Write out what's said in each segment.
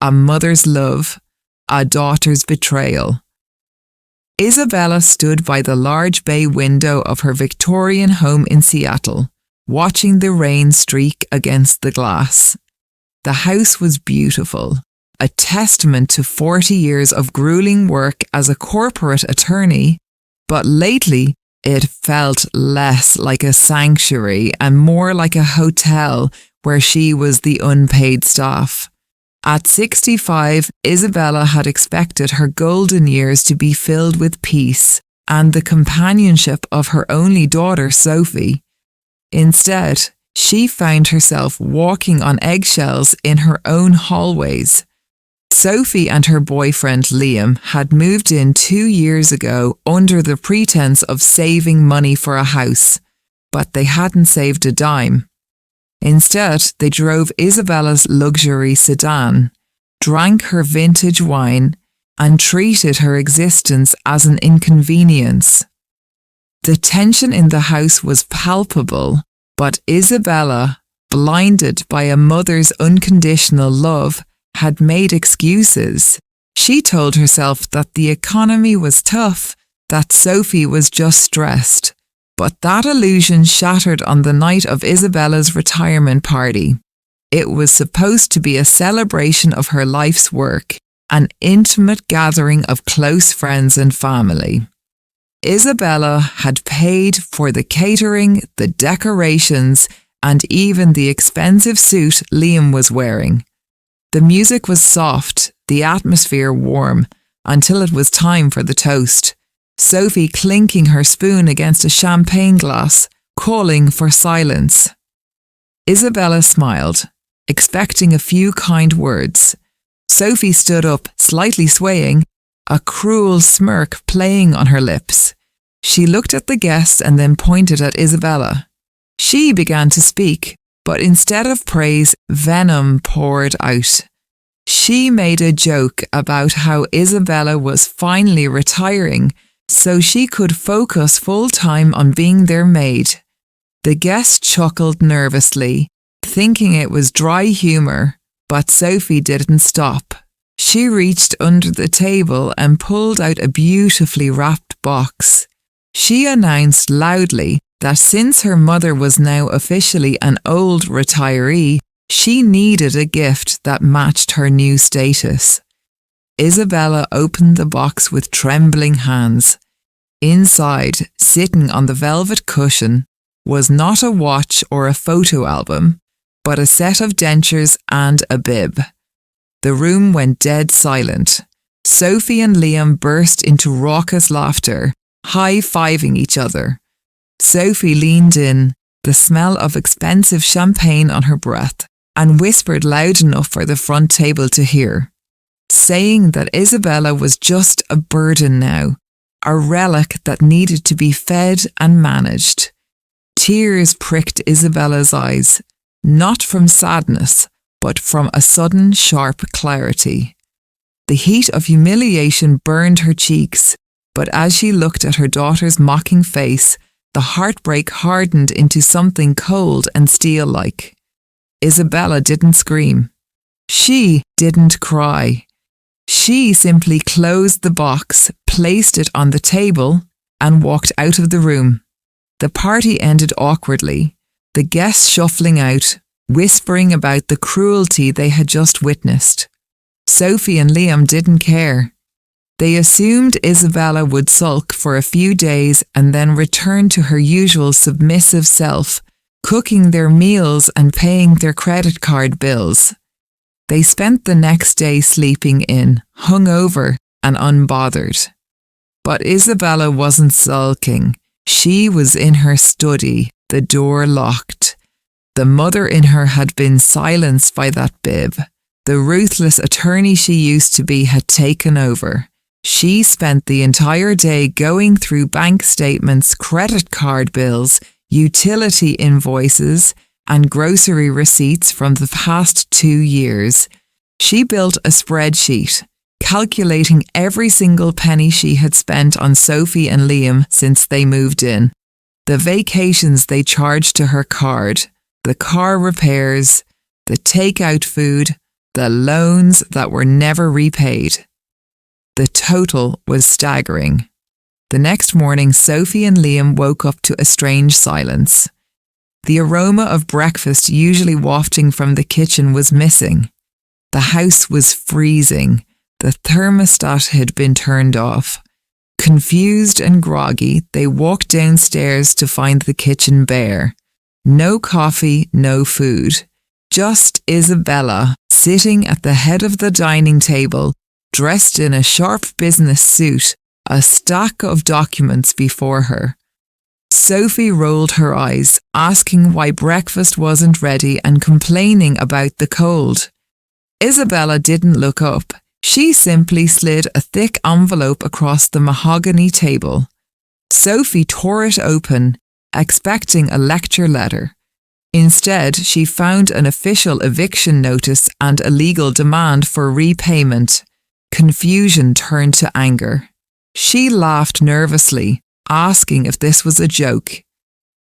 a mother's love, a daughter's betrayal. Isabella stood by the large bay window of her Victorian home in Seattle, watching the rain streak against the glass. The house was beautiful, a testament to 40 years of grueling work as a corporate attorney, but lately it felt less like a sanctuary and more like a hotel where she was the unpaid staff. At 65, Isabella had expected her golden years to be filled with peace and the companionship of her only daughter, Sophie. Instead, she found herself walking on eggshells in her own hallways. Sophie and her boyfriend Liam had moved in 2 years ago under the pretense of saving money for a house, but they hadn't saved a dime. Instead, they drove Isabella's luxury sedan, drank her vintage wine, and treated her existence as an inconvenience. The tension in the house was palpable, but Isabella, blinded by a mother's unconditional love, had made excuses. She told herself that the economy was tough, that Sophie was just stressed. But that illusion shattered on the night of Isabella's retirement party. It was supposed to be a celebration of her life's work, an intimate gathering of close friends and family. Isabella had paid for the catering, the decorations, and even the expensive suit Liam was wearing. The music was soft, the atmosphere warm, until it was time for the toast. Sophie clinking her spoon against a champagne glass, calling for silence. Isabella smiled, expecting a few kind words. Sophie stood up, slightly swaying, a cruel smirk playing on her lips. She looked at the guest and then pointed at Isabella. She began to speak, but instead of praise, venom poured out. She made a joke about how Isabella was finally retiring so she could focus full-time on being their maid. The guest chuckled nervously, thinking it was dry humour, but Sophie didn't stop. She reached under the table and pulled out a beautifully wrapped box. She announced loudly that since her mother was now officially an old retiree, she needed a gift that matched her new status. Isabella opened the box with trembling hands. Inside, sitting on the velvet cushion, was not a watch or a photo album, but a set of dentures and a bib. The room went dead silent. Sophie and Liam burst into raucous laughter, high-fiving each other. Sophie leaned in, the smell of expensive champagne on her breath, and whispered loud enough for the front table to hear, saying that Isabella was just a burden now, a relic that needed to be fed and managed. Tears pricked Isabella's eyes, not from sadness, but from a sudden sharp clarity. The heat of humiliation burned her cheeks, but as she looked at her daughter's mocking face, the heartbreak hardened into something cold and steel-like. Isabella didn't scream. She didn't cry. She simply closed the box, placed it on the table, and walked out of the room. The party ended awkwardly, the guests shuffling out, whispering about the cruelty they had just witnessed. Sophie and Liam didn't care. They assumed Isabella would sulk for a few days and then return to her usual submissive self, cooking their meals and paying their credit card bills. They spent the next day sleeping in, hungover and unbothered. But Isabella wasn't sulking. She was in her study, the door locked. The mother in her had been silenced by that bib. The ruthless attorney she used to be had taken over. She spent the entire day going through bank statements, credit card bills, utility invoices, and grocery receipts from the past 2 years. She built a spreadsheet, calculating every single penny she had spent on Sophie and Liam since they moved in. The vacations they charged to her card, the car repairs, the takeout food, the loans that were never repaid. The total was staggering. The next morning, Sophie and Liam woke up to a strange silence. The aroma of breakfast usually wafting from the kitchen was missing. The house was freezing. The thermostat had been turned off. Confused and groggy, they walked downstairs to find the kitchen bare. No coffee, no food. Just Isabella, sitting at the head of the dining table, dressed in a sharp business suit, a stack of documents before her. Sophie rolled her eyes, asking why breakfast wasn't ready and complaining about the cold. Isabella didn't look up. She simply slid a thick envelope across the mahogany table. Sophie tore it open, expecting a lecture letter. Instead, she found an official eviction notice and a legal demand for repayment. Confusion turned to anger. She laughed nervously, asking if this was a joke.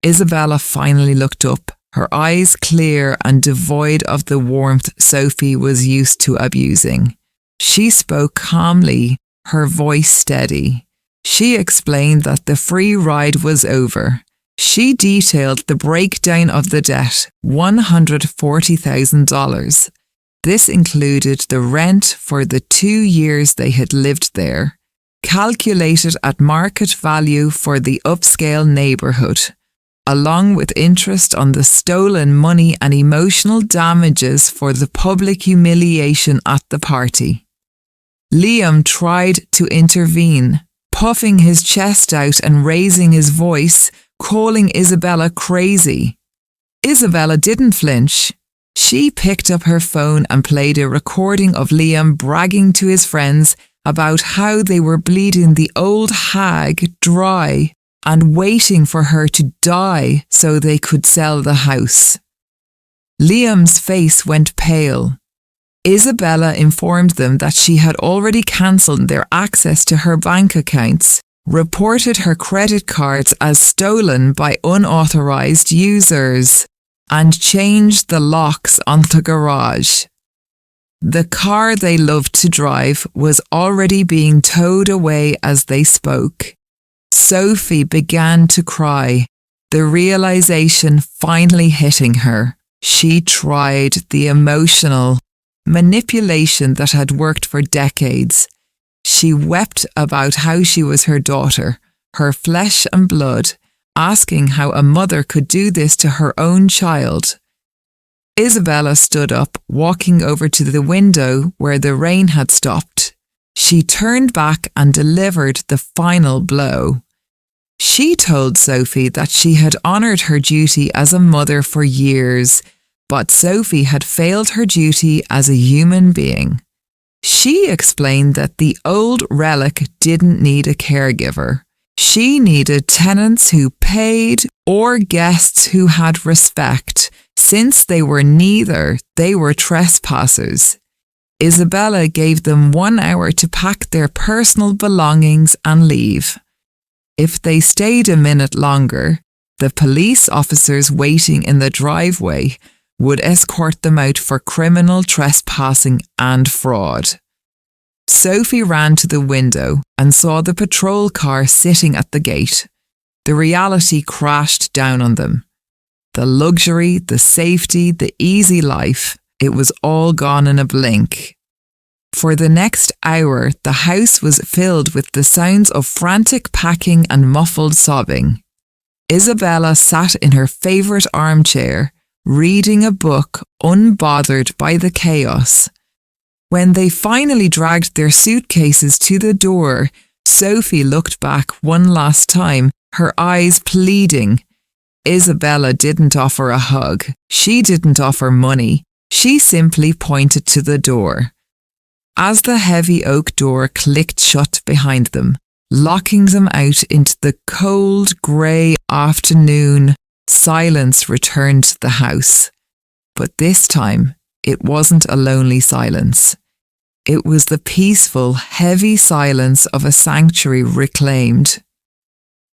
Isabella finally looked up, her eyes clear and devoid of the warmth Sophie was used to abusing. She spoke calmly, her voice steady. She explained that the free ride was over. She detailed the breakdown of the debt, $140,000. This included the rent for the 2 years they had lived there, calculated at market value for the upscale neighbourhood, along with interest on the stolen money and emotional damages for the public humiliation at the party. Liam tried to intervene, puffing his chest out and raising his voice, calling Isabella crazy. Isabella didn't flinch. She picked up her phone and played a recording of Liam bragging to his friends about how they were bleeding the old hag dry and waiting for her to die so they could sell the house. Liam's face went pale. Isabella informed them that she had already cancelled their access to her bank accounts, reported her credit cards as stolen by unauthorised users, and changed the locks on the garage. The car they loved to drive was already being towed away as they spoke. Sophie began to cry, the realisation finally hitting her. She tried the emotional manipulation that had worked for decades. She wept about how she was her daughter, her flesh and blood, asking how a mother could do this to her own child. Isabella stood up, walking over to the window where the rain had stopped. She turned back and delivered the final blow. She told Sophie that she had honoured her duty as a mother for years, but Sophie had failed her duty as a human being. She explained that the old relic didn't need a caregiver. She needed tenants who paid or guests who had respect. Since they were neither, they were trespassers. Isabella gave them 1 hour to pack their personal belongings and leave. If they stayed a minute longer, the police officers waiting in the driveway would escort them out for criminal trespassing and fraud. Sophie ran to the window and saw the patrol car sitting at the gate. The reality crashed down on them. The luxury, the safety, the easy life, it was all gone in a blink. For the next hour, the house was filled with the sounds of frantic packing and muffled sobbing. Isabella sat in her favourite armchair, reading a book, unbothered by the chaos. When they finally dragged their suitcases to the door, Sophie looked back one last time, her eyes pleading. Isabella didn't offer a hug. She didn't offer money. She simply pointed to the door. As the heavy oak door clicked shut behind them, locking them out into the cold, grey afternoon, silence returned to the house. But this time, it wasn't a lonely silence. It was the peaceful, heavy silence of a sanctuary reclaimed.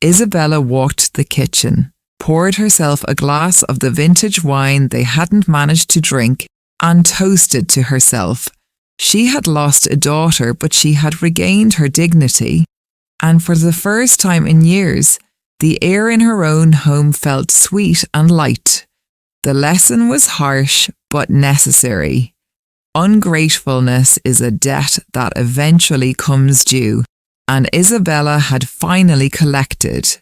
Isabella walked to the kitchen, poured herself a glass of the vintage wine they hadn't managed to drink, and toasted to herself. She had lost a daughter, but she had regained her dignity, and for the first time in years, the air in her own home felt sweet and light. The lesson was harsh, but necessary. Ungratefulness is a debt that eventually comes due, and Isabella had finally collected.